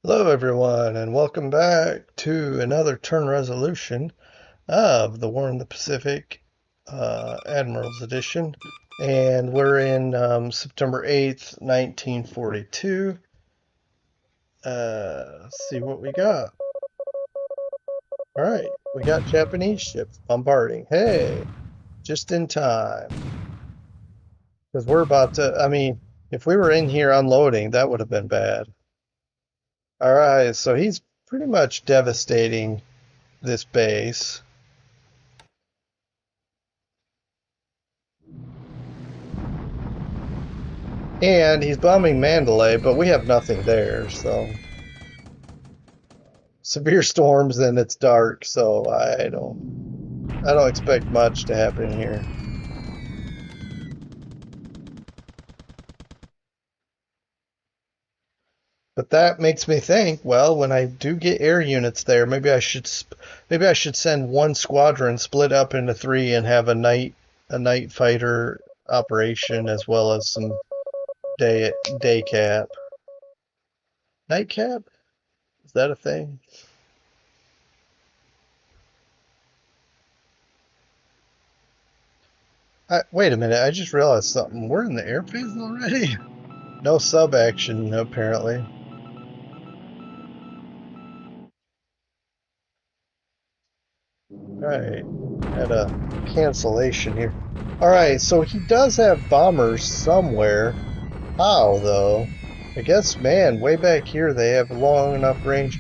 Hello, everyone, and welcome back to another turn resolution of the War in the Pacific Admiral's Edition. And we're in September 8th, 1942. Let's see what we got. All right, we got Japanese ships bombarding. Hey, just in time. Because we're about to, if we were in here unloading, that would have been bad. All right, so he's pretty much devastating this base. And he's bombing Mandalay, but we have nothing there, so severe storms and it's dark, so I don't expect much to happen here. But that makes me think, well, when I do get air units there, maybe I should send one squadron split up into three and have a night fighter operation as well as some day cap. Night cap? Is that a thing? Wait a minute, I just realized something. We're in the air phase already? No sub action, apparently. Alright, had a cancellation here. Alright, so he does have bombers somewhere. How, though? I guess, man, way back here they have long enough range.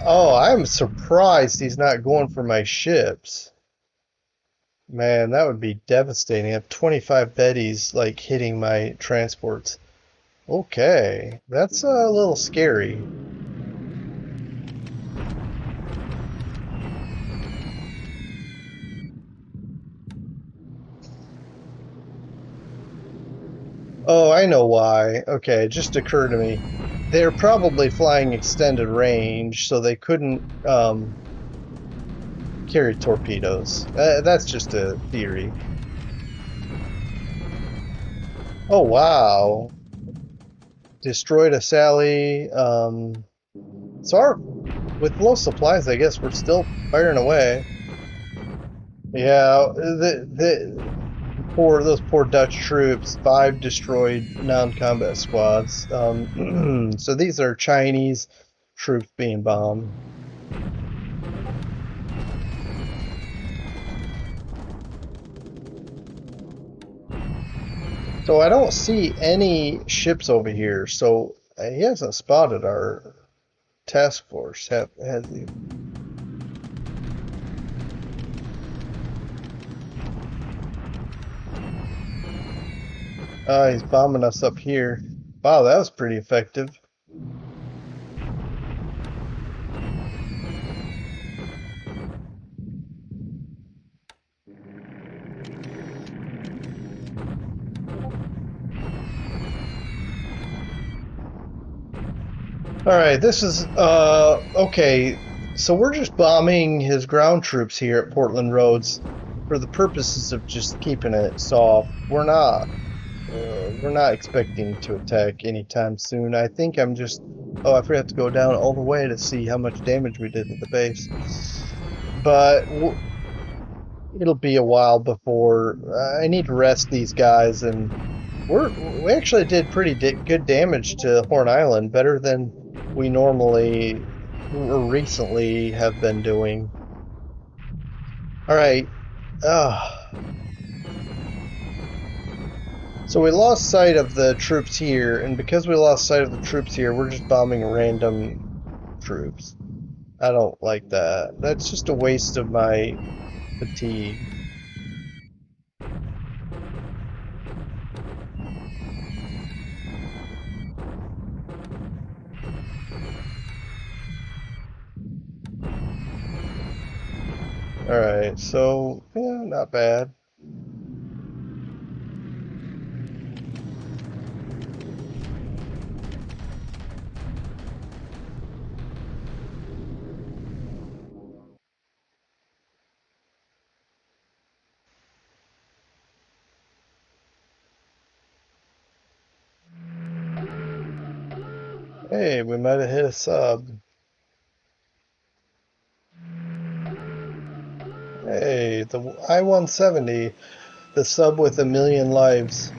Oh, I'm surprised he's not going for my ships. Man, that would be devastating. I have 25 Bettys, like, hitting my transports. Okay, that's a little scary. Oh, I know why. Okay, it just occurred to me. They're probably flying extended range, so they couldn't carry torpedoes. That's just a theory. Oh, wow. Destroyed a Sally. With low supplies, I guess we're still firing away. Yeah, those poor Dutch troops, 5 destroyed non-combat squads. So these are Chinese troops being bombed. So I don't see any ships over here. So he hasn't spotted our task force, has he? He's bombing us up here. Wow, that was pretty effective. All right, this is okay. So we're just bombing his ground troops here at Portland Roads for the purposes of just keeping it soft. We're not expecting to attack anytime soon. I think I'm just oh, I forgot to go down all the way to see how much damage we did to the base. But it'll be a while before I need to rest these guys and we actually did pretty good damage to Horn Island, better than we normally or recently have been doing. All right. So we lost sight of the troops here, and because we lost sight of the troops here, we're just bombing random troops. I don't like that. That's just a waste of my fatigue. All right, so yeah, not bad. Hey, we might have hit a sub. Hey, the I-170, the sub with 1,000,000 lives.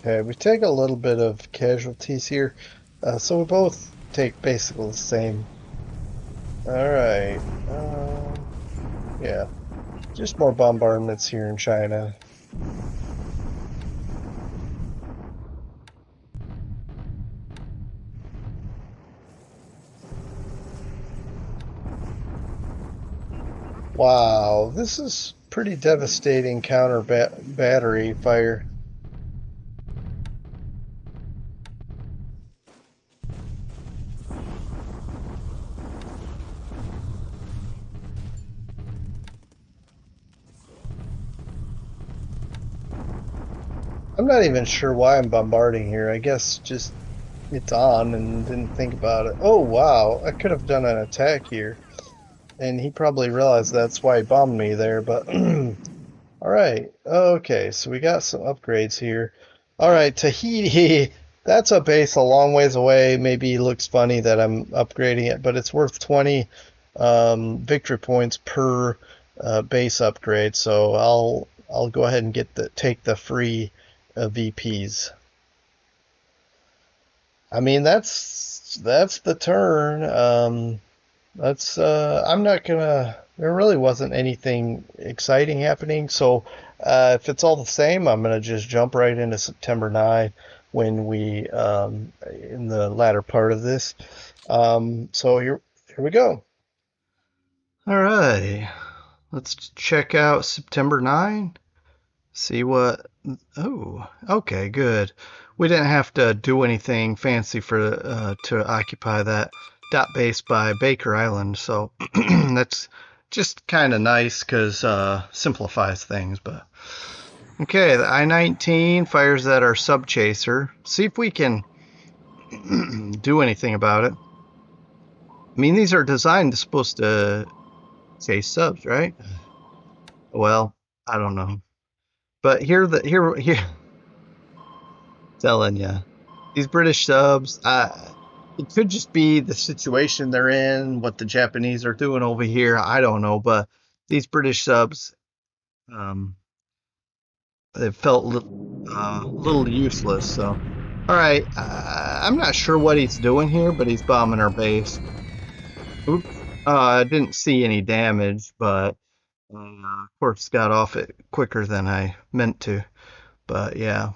Okay, we take a little bit of casualties here. So we both take basically the same. All right. Yeah, just more bombardments here in China. Wow, this is pretty devastating counter battery fire. I'm not even sure why I'm bombarding here. I guess just it's on and didn't think about it. Oh, wow, I could have done an attack here. And he probably realized that's why he bombed me there, but all right. Okay, so we got some upgrades here. All right, Tahiti. That's a base a long ways away. Maybe it looks funny that I'm upgrading it, but it's worth 20 victory points per base upgrade. So I'll go ahead and take the free VPs. I mean that's the turn. That's I'm not gonna. There really wasn't anything exciting happening, so if it's all the same, I'm gonna just jump right into September 9 when we in the latter part of this. So here we go. All right, let's check out September 9. See what. Oh, okay, good. We didn't have to do anything fancy for to occupy that dot base by Baker Island, so that's just kind of nice because simplifies things. But okay, the I-19 fires at our sub chaser. See if we can do anything about it. I mean, these are designed to supposed to chase subs, right? Well, I don't know, but here telling you. These British subs, it could just be the situation they're in, what the Japanese are doing over here. I don't know, but these British subs, um, they felt little useless. So, all right, I'm not sure what he's doing here, but he's bombing our base. Oops, I didn't see any damage, but of course got off it quicker than I meant to. But yeah.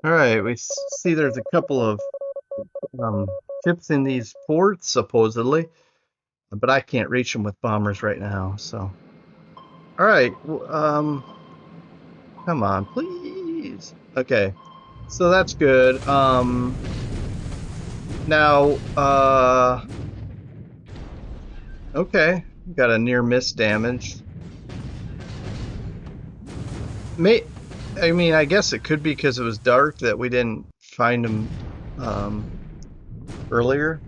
All right, we see there's a couple of ships in these ports, supposedly, but I can't reach them with bombers right now. So, all right, come on, please. Okay, so that's good. Now, okay, got a near miss damage. May, I mean, I guess it could be because it was dark that we didn't find them earlier.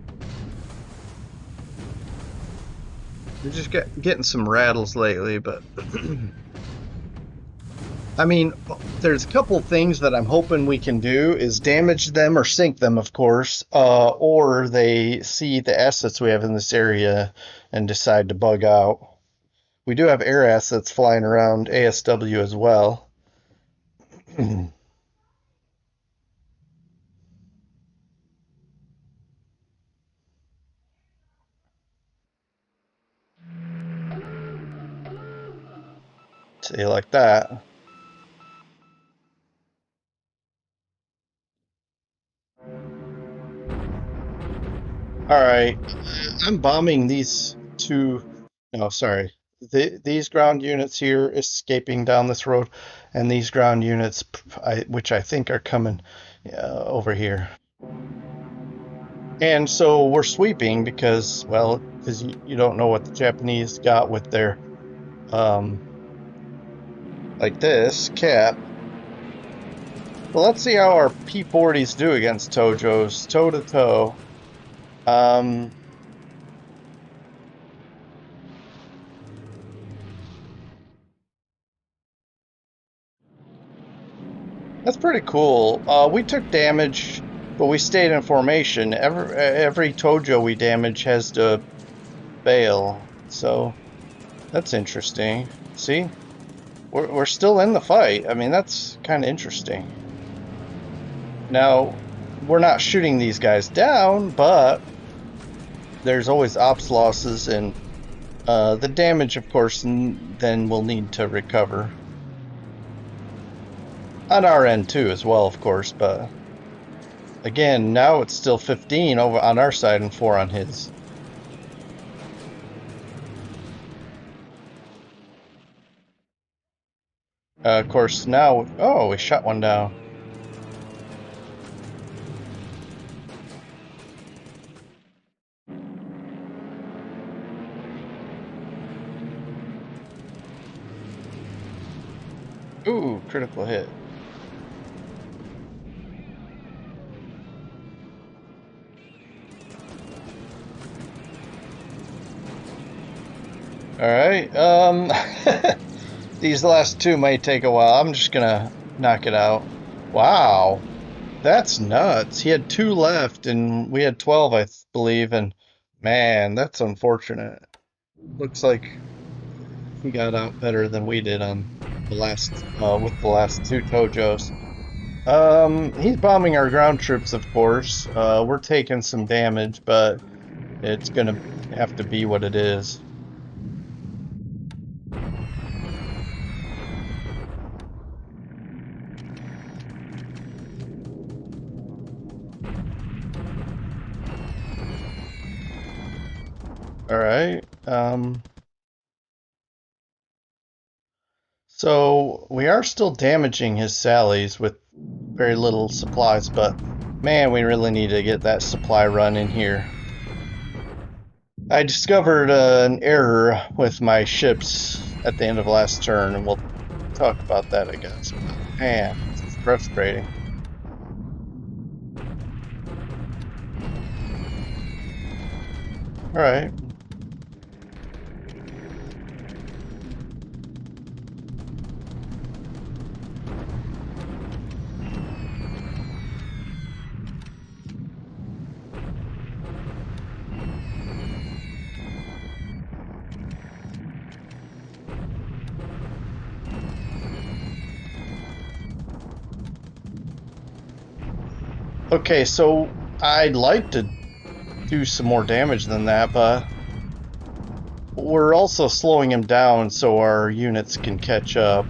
We're just getting some rattles lately, but I mean, there's a couple things that I'm hoping we can do is damage them or sink them, of course, or they see the assets we have in this area and decide to bug out. We do have air assets flying around ASW as well. say like that. Alright, I'm bombing these two, no, sorry. These ground units here escaping down this road, and these ground units, which I think are coming over here. And so we're sweeping because, well, because you don't know what the Japanese got with their, um, like this, cap. Well, let's see how our P-40s do against Tojos, toe to toe. Um, that's pretty cool. We took damage, but we stayed in formation. Every Tojo we damage has to bail, so that's interesting. See, we're still in the fight. I mean, that's kind of interesting. Now, we're not shooting these guys down, but there's always ops losses, and the damage, of course, then we'll need to recover. On our end, too, as well, of course, but again, now it's still 15 over on our side and 4 on his. Of course, now, oh, we shot one down. Ooh, critical hit. Alright, these last two might take a while. I'm just gonna knock it out. Wow, that's nuts. He had 2 left, and we had 12, I believe, and man, that's unfortunate. Looks like he got out better than we did on the last, with the last 2 Tojos. He's bombing our ground troops, of course. We're taking some damage, but it's gonna have to be what it is. Alright, so we are still damaging his sallies with very little supplies, but man, we really need to get that supply run in here. I discovered an error with my ships at the end of last turn, and we'll talk about that, I guess. But man, it's frustrating. Alright. Okay, so I'd like to do some more damage than that, but we're also slowing him down so our units can catch up.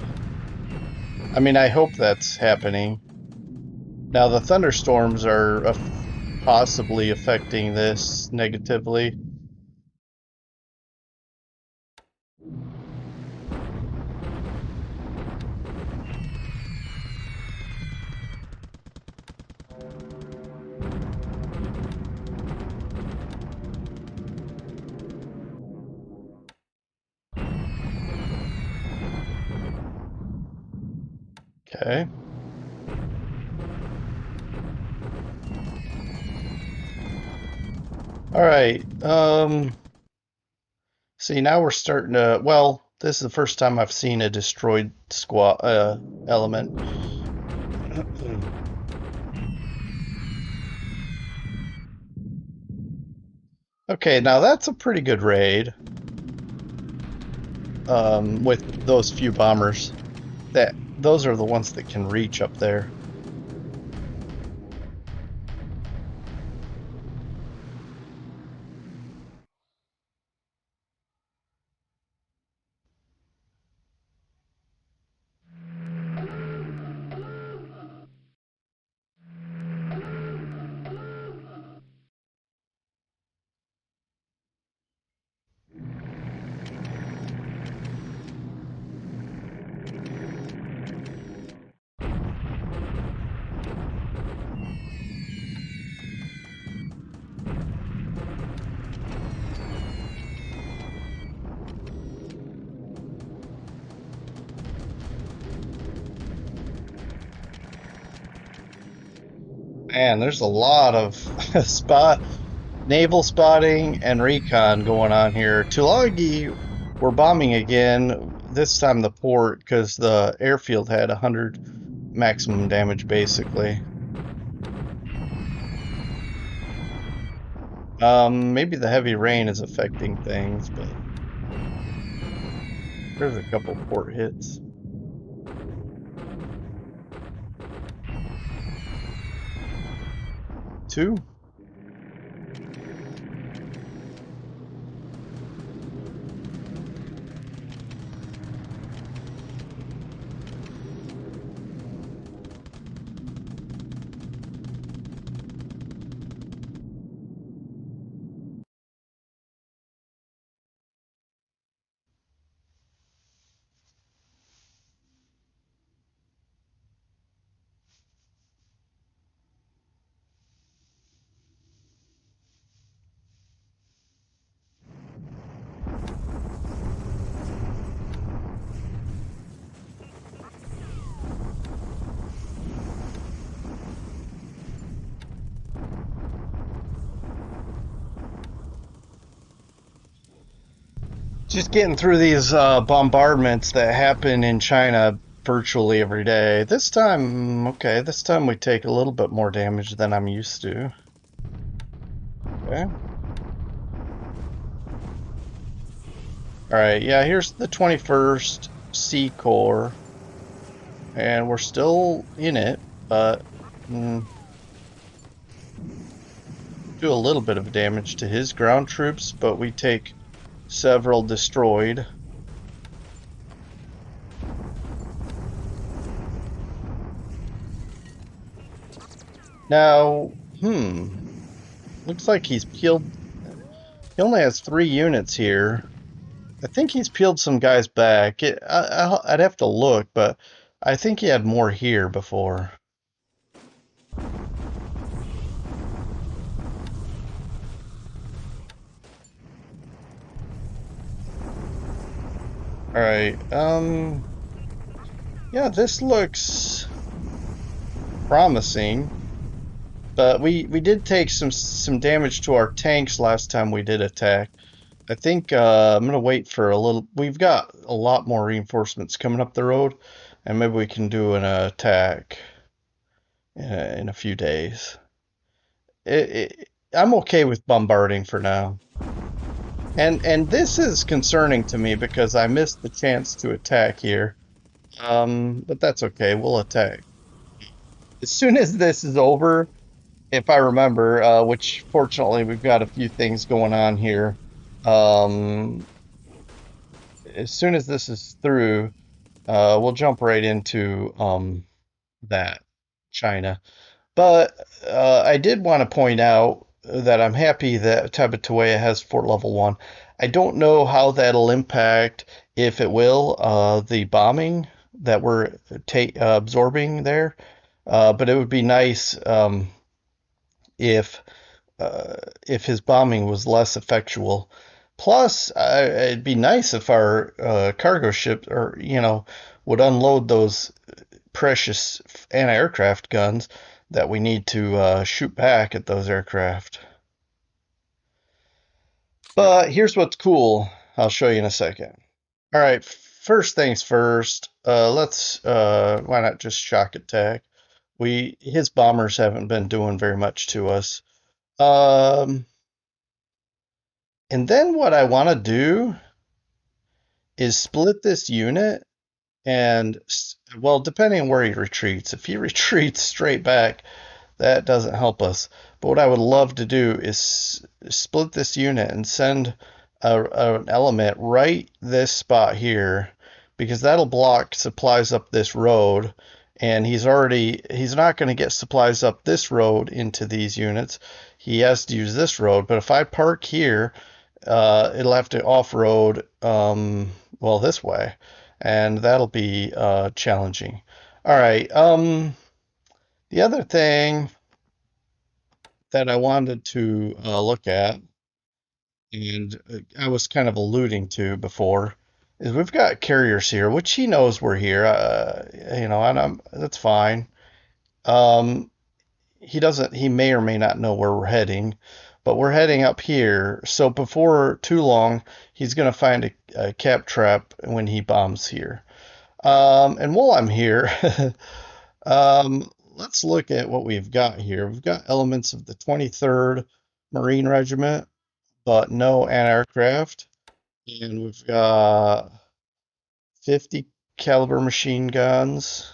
I mean, I hope that's happening. Now, the thunderstorms are possibly affecting this negatively. Okay. All right. See, now we're starting to. Well, this is the first time I've seen a destroyed squad element. Okay, now that's a pretty good raid. With those few bombers, those are the ones that can reach up there. Man, there's a lot of spot naval spotting and recon going on here. Tulagi, we're bombing again. This time the port because the airfield had 100 maximum damage basically. Maybe the heavy rain is affecting things, but there's a couple port hits. Two. Just getting through these bombardments that happen in China virtually every day. This time, okay, this time we take a little bit more damage than I'm used to. Okay. All right, yeah, here's the 21st C Corps, and we're still in it, but do a little bit of damage to his ground troops, but we take several destroyed. Now, looks like he's peeled. He only has 3 units here. I think he's peeled some guys back. I'd have to look, but I think he had more here before. All right. Yeah, this looks promising, but we did take some damage to our tanks last time we did attack. I think I'm gonna wait for a little. We've got a lot more reinforcements coming up the road, and maybe we can do an attack in a few days. I'm okay with bombarding for now. And this is concerning to me because I missed the chance to attack here. But that's okay. We'll attack. As soon as this is over, if I remember, which fortunately we've got a few things going on here. Um, as soon as this is through, we'll jump right into that China. But I did want to point out that I'm happy that Tabataoya has fort level 1. I don't know how that'll impact, if it will, the bombing that we're absorbing there. But it would be nice if if his bombing was less effectual. Plus, it'd be nice if our cargo ship, or would unload those precious anti-aircraft guns that we need to shoot back at those aircraft. But here's what's cool. I'll show you in a second. All right, first things first. Let's why not just shock attack? His bombers haven't been doing very much to us. Um, and then what I want to do is split this unit and, well, depending on where he retreats. If he retreats straight back, that doesn't help us. But what I would love to do is split this unit and send an element right this spot here, because that'll block supplies up this road. And he's not going to get supplies up this road into these units. He has to use this road. But if I park here, it'll have to off-road, well, this way. And that'll be challenging. All right. The other thing that I wanted to look at, and I was kind of alluding to before, is we've got carriers here, which he knows we're here. And that's fine. Um, he may or may not know where we're heading, but we're heading up here. So before too long, he's gonna find a cap trap when he bombs here. And while I'm here, let's look at what we've got here. We've got elements of the 23rd Marine Regiment, but no anti-aircraft. And we've got 50 caliber machine guns,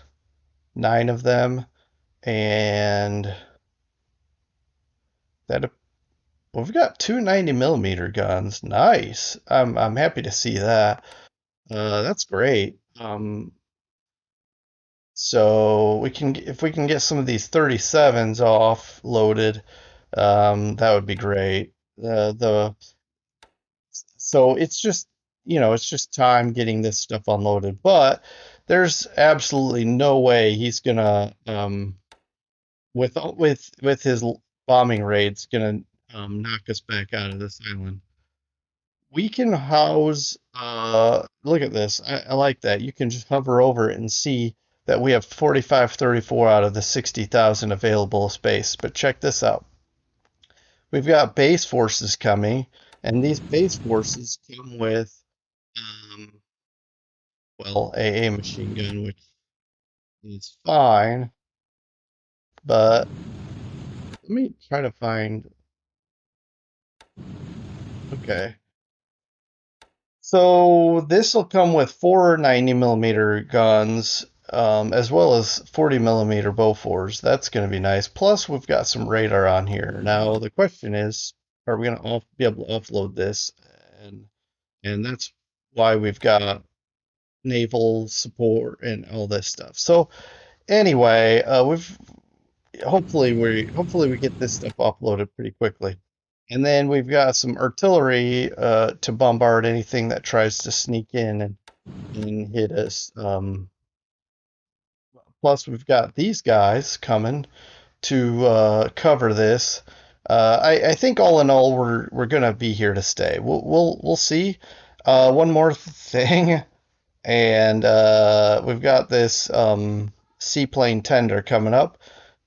nine of them, and that well, we've got two 90 millimeter guns. Nice. I'm happy to see that. That's great. So we can if we can get some of these 37s offloaded, that would be great. The so it's just it's just time getting this stuff unloaded. But there's absolutely no way he's gonna with his bombing raids gonna knock us back out of this island. We can house, look at this. I like that. You can just hover over it and see that we have 4534 out of the 60,000 available space. But check this out. We've got base forces coming, and these base forces come with, um, well, a machine gun, which is fine. But let me try to find, okay. So this will come with four 90 millimeter guns, as well as 40 millimeter Bofors. That's going to be nice. Plus, we've got some radar on here. Now, the question is, are we going to be able to offload this? And and that's why we've got naval support and all this stuff. So anyway, we've hopefully we get this stuff offloaded pretty quickly. And then we've got some artillery to bombard anything that tries to sneak in and hit us. Plus, we've got these guys coming to cover this. I think all in all, we're gonna be here to stay. We'll see. One more thing, and we've got this seaplane tender coming up.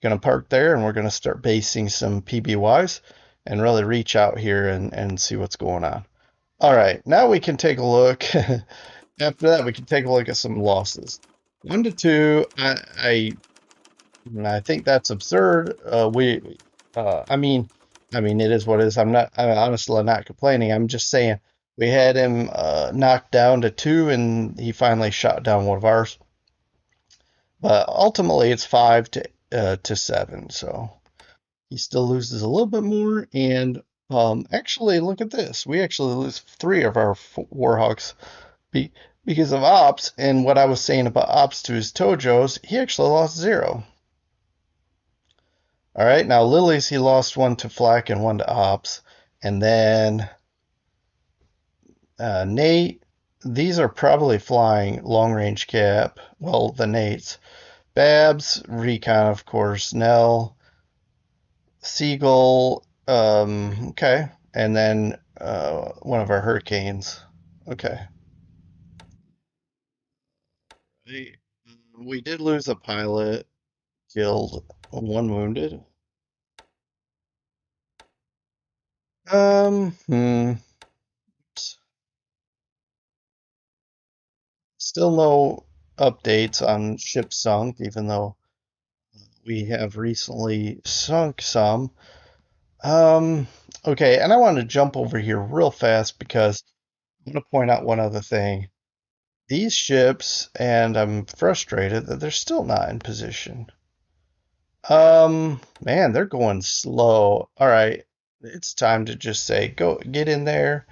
Gonna park there, and we're gonna start basing some PBYs and really reach out here and see what's going on. All right, now we can take a look. After that, we can take a look at some losses. 1 to 2. I think that's absurd. I mean, it is what it is. I'm honestly not complaining. I'm just saying we had him knocked down to 2, and he finally shot down one of ours. But ultimately, it's 5 to 7. So he still loses a little bit more. And actually, look at this. We actually lose 3 of our Warhawks be, because of ops. And what I was saying about ops to his Tojos, he actually lost 0. All right, now Lilies, he lost 1 to flak and 1 to ops. And then Nate, these are probably flying long range cap. Well, the Nates. Babs, recon, of course. Nell, Seagull, okay. And then one of our Hurricanes. Okay. We, we did lose a pilot, killed, 1 wounded. Hmm. Still no updates on ships sunk, even though we have recently sunk some. Okay, and I want to jump over here real fast because I want to point out one other thing. These ships, and I'm frustrated that they're still not in position. Man, they're going slow. All right, it's time to just say, go get in there.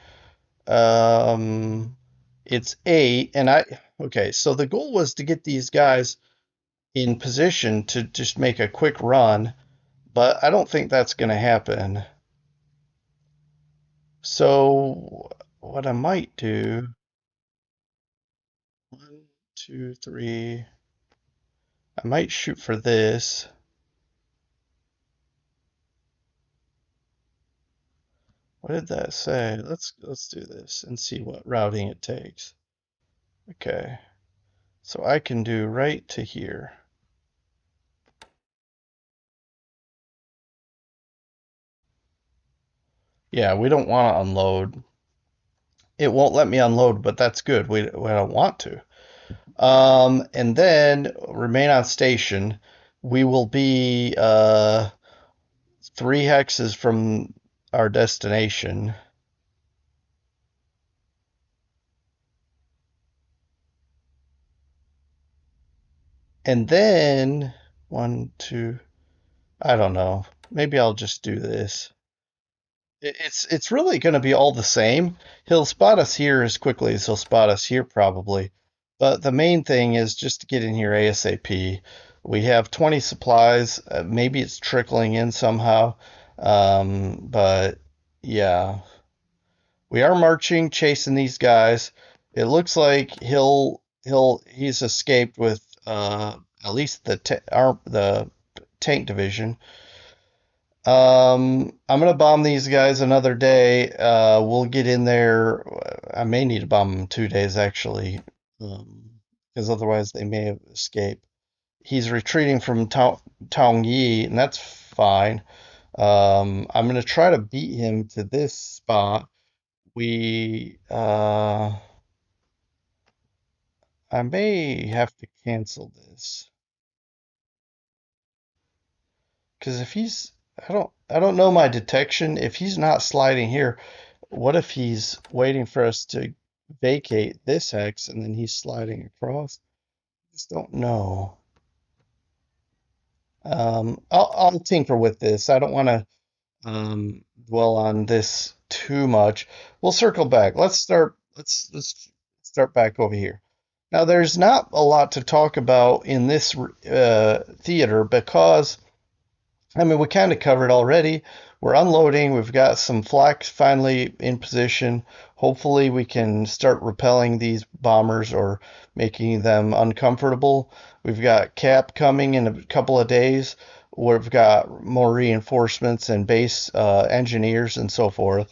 Um, it's 8, and okay, so the goal was to get these guys in position to just make a quick run, but I don't think that's going to happen. So what I might do, 1, 2, 3, I might shoot for this. What did that say? Let's do this and see what routing it takes. Okay, so I can do right to here. Yeah, we don't want to unload. It won't let me unload, but that's good. We don't want to. And then remain on station. We will be 3 hexes from our destination. And then one, two, I don't know. Maybe I'll just do this. It's really going to be all the same. He'll spot us here as quickly as he'll spot us here, probably. But the main thing is just to get in here ASAP. We have 20 supplies. Maybe it's trickling in somehow. But yeah, we are marching, chasing these guys. It looks like he's escaped with at least the tank division. I'm gonna bomb these guys another day. We'll get in there. I may need to bomb them 2 days actually, because otherwise they may have escaped. He's retreating from Tong Yi, and that's fine. I'm gonna try to beat him to this spot. We, I may have to cancel this because if he's, I don't know my detection. If he's not sliding here, what if he's waiting for us to vacate this hex and then he's sliding across? I just don't know. I'll tinker with this. I don't want to dwell on this too much. We'll circle back. Let's start back over here. Now, there's not a lot to talk about in this theater because I mean, we kind of covered already. We're unloading. We've got some flak finally in position. Hopefully, we can start repelling these bombers or making them uncomfortable. We've got Cap coming in a couple of days. We've got more reinforcements and base engineers and so forth.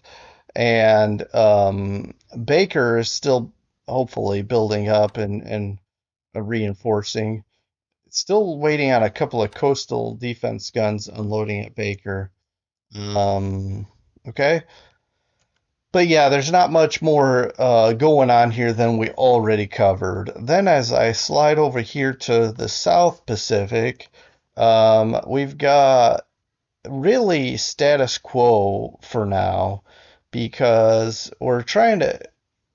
And Baker is still hopefully building up and reinforcing. Still waiting on a couple of coastal defense guns unloading at Baker. Um, okay. But yeah, there's not much more going on here than we already covered. Then, as I slide over here to the South Pacific, we've got really status quo for now because we're trying to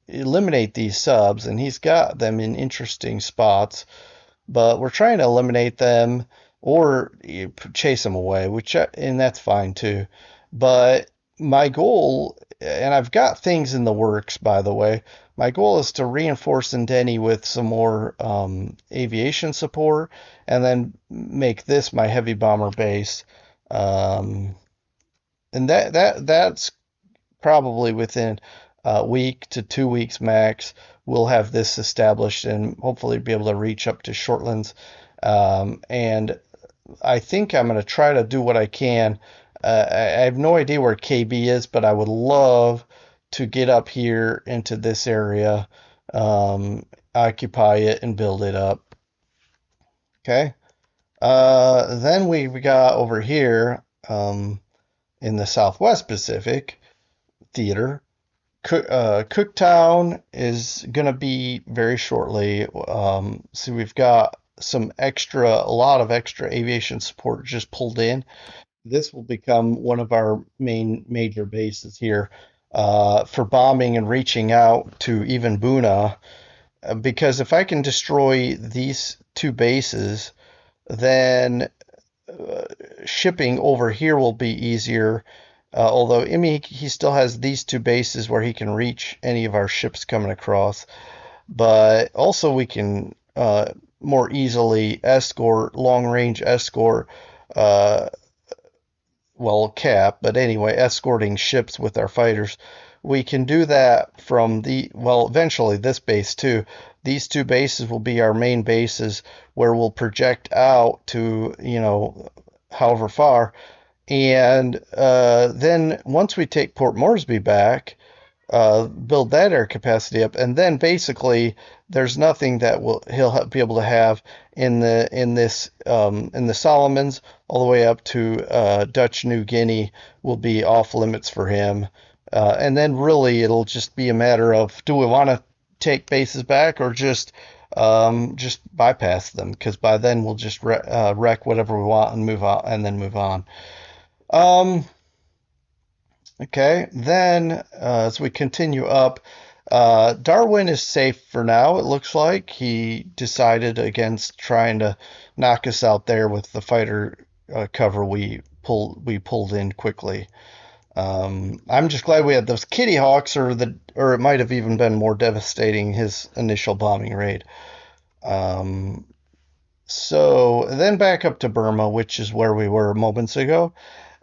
eliminate these subs, and he's got them in interesting spots, but we're trying to eliminate them or chase them away, which and that's fine too. But my goal, and I've got things in the works, by the way. My goal is to reinforce Indeni with some more aviation support, and then make this my heavy bomber base. Um, and that's probably within a week to 2 weeks max. We'll have this established and hopefully be able to reach up to Shortlands. And I think I'm going to try to do what I can. I have no idea where KB is, but I would love to get up here into this area, occupy it, and build it up. Okay. Then we got over here in the Southwest Pacific theater. Cooktown is going to be very shortly. So we've got a lot of extra aviation support just pulled in. This will become one of our main major bases here for bombing and reaching out to even Buna. Because if I can destroy these two bases, then shipping over here will be easier. Although I mean, he still has these two bases where he can reach any of our ships coming across, but also we can more easily escort, long range escort, uh, well, cap, but anyway, escorting ships with our fighters. We can do that from well, eventually this base too. These two bases will be our main bases where we'll project out to, however far. And then once we take Port Moresby back, build that air capacity up, and then basically there's nothing that will be able to have in the Solomons all the way up to Dutch New Guinea will be off limits for him. And then really it'll just be a matter of do we want to take bases back or just bypass them because by then we'll just wreck whatever we want and move on and then move on. Um, Okay, then as we continue up, Darwin is safe for now, it looks like. He decided against trying to knock us out there with the fighter cover we pulled in quickly. I'm just glad we had those Kitty Hawks, or it might have even been more devastating his initial bombing raid. Um, so then back up to Burma, which is where we were moments ago.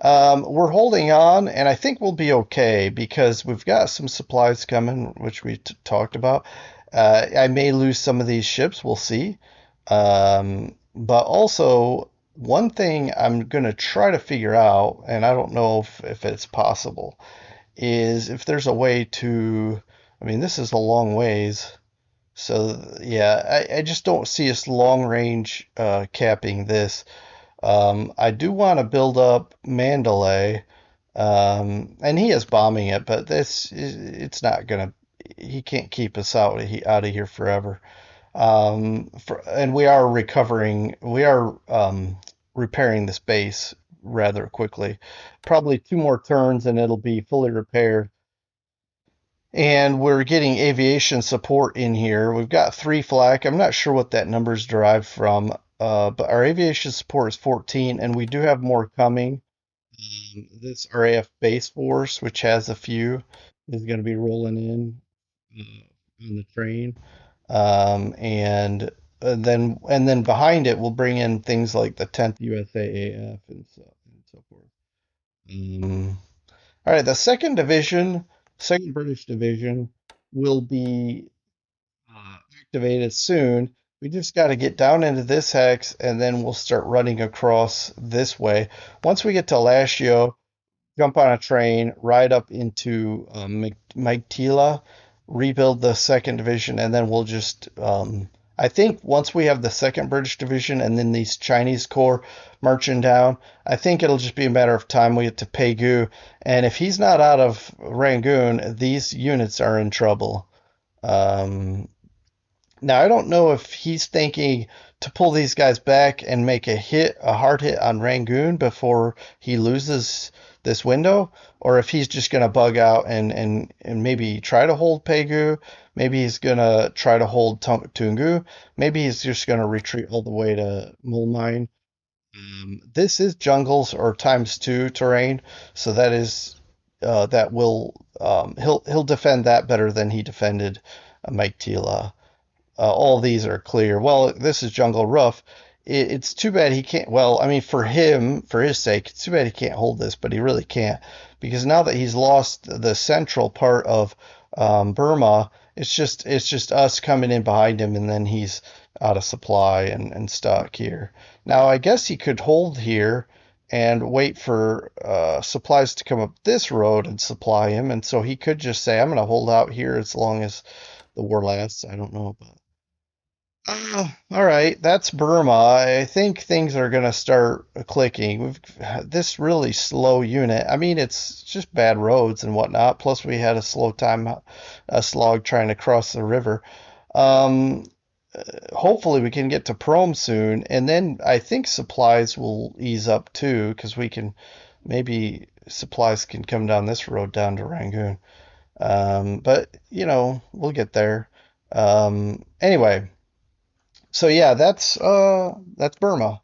We're holding on, and I think we'll be okay because we've got some supplies coming, which we talked about. I may lose some of these ships, we'll see. But also, one thing I'm going to try to figure out, and I don't know if it's possible, is if there's a way to. I mean, this is a long ways. So, yeah, I just don't see us long range capping this. I do want to build up Mandalay, and he is bombing it, but it's not gonna. He can't keep us out of here forever. And we are recovering. We are repairing this base rather quickly. Probably two more turns, and it'll be fully repaired. And we're getting aviation support in here. We've got three flak. I'm not sure what that number is derived from, but our aviation support is 14, and we do have more coming. This RAF base force, which has a few, is going to be rolling in on the train. And then behind it, we'll bring in things like the 10th USAAF and so forth. Um, all right, the second British division, will be activated soon. We just got to get down into this hex, and then we'll start running across this way. Once we get to Lashio, jump on a train, ride up into Magtila, rebuild the second division, and then we'll just. I think once we have the second British division and then these Chinese corps marching down, I think it'll just be a matter of time we get to Pegu. And if he's not out of Rangoon, these units are in trouble. Um, Now, I don't know if he's thinking to pull these guys back and make a hard hit on Rangoon before he loses this window, or if he's just going to bug out and maybe try to hold Pegu. Maybe he's going to try to hold Tungu. Maybe he's just going to retreat all the way to Mulmine. This is jungles or times two terrain, so that will he'll defend that better than he defended Mike Tila. All these are clear. Well, this is Jungle Rough. It's too bad he can't. Well, I mean, for him, for his sake, it's too bad he can't hold this, but he really can't because now that he's lost the central part of Burma, it's just us coming in behind him, and then he's out of supply and stuck here. Now, I guess he could hold here and wait for supplies to come up this road and supply him, and so he could just say, "I'm going to hold out here as long as the war lasts." I don't know, but. All right, that's Burma. I think things are gonna start clicking. We've this really slow unit. I mean, it's just bad roads and whatnot. Plus, we had a slow time, a slog trying to cross the river. Um, Hopefully, we can get to Prom soon, and then I think supplies will ease up too, because we can maybe supplies can come down this road down to Rangoon. But we'll get there. Anyway. So yeah, that's Burma.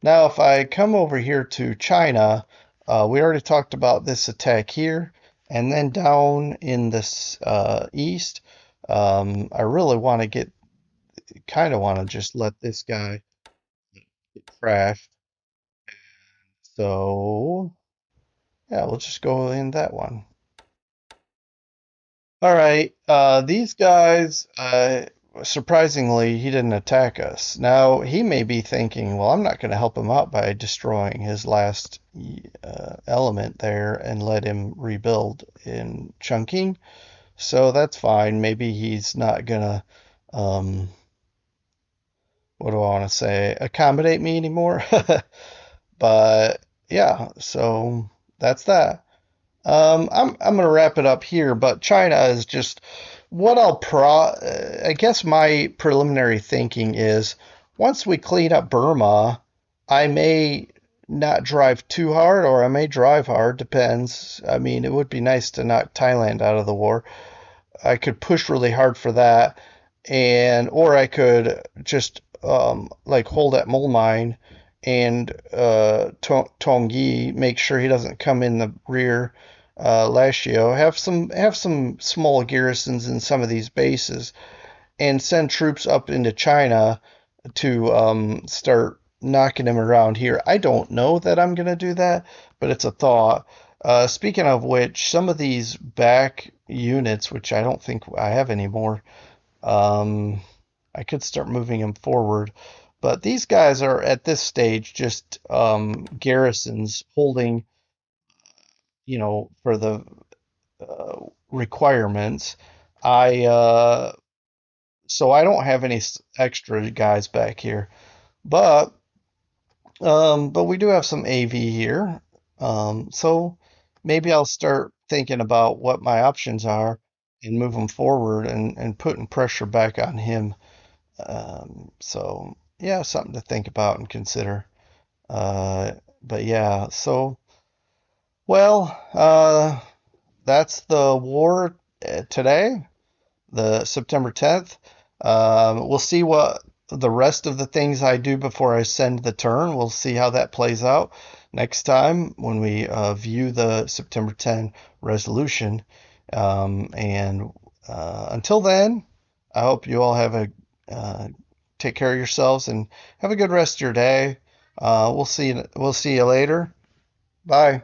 Now, if I come over here to China, we already talked about this attack here, and then down in this east, I really want to kind of want to just let this guy get crashed. So yeah, we'll just go in that one. All right, these guys, surprisingly, he didn't attack us. Now, he may be thinking, well, I'm not going to help him out by destroying his last element there and let him rebuild in Chungking. So that's fine. Maybe he's not gonna, um, what do I want to say, accommodate me anymore. But yeah, so that's that. I'm gonna wrap it up here, but China is just what I guess my preliminary thinking is once we clean up Burma, I may not drive too hard or I may drive hard, depends. I mean, it would be nice to knock Thailand out of the war. I could push really hard for that, and or I could just like hold that mole mine and Tongyi, make sure he doesn't come in the rear. Lashio, have some small garrisons in some of these bases and send troops up into China to start knocking him around here. I don't know that I'm going to do that, but it's a thought. Speaking of which, some of these back units, which I don't think I have anymore, um, I could start moving them forward. But these guys are at this stage just garrisons holding, for the requirements. I So I don't have any extra guys back here, but but we do have some AV here. So maybe I'll start thinking about what my options are and move them forward and putting pressure back on him. So yeah, something to think about and consider. But yeah, so well, that's the war today, the September 10th. We'll see what the rest of the things I do before I send the turn. We'll see how that plays out next time when we view the September 10 resolution. And until then, I hope you all uh, take care of yourselves and have a good rest of your day. We'll see you later. Bye.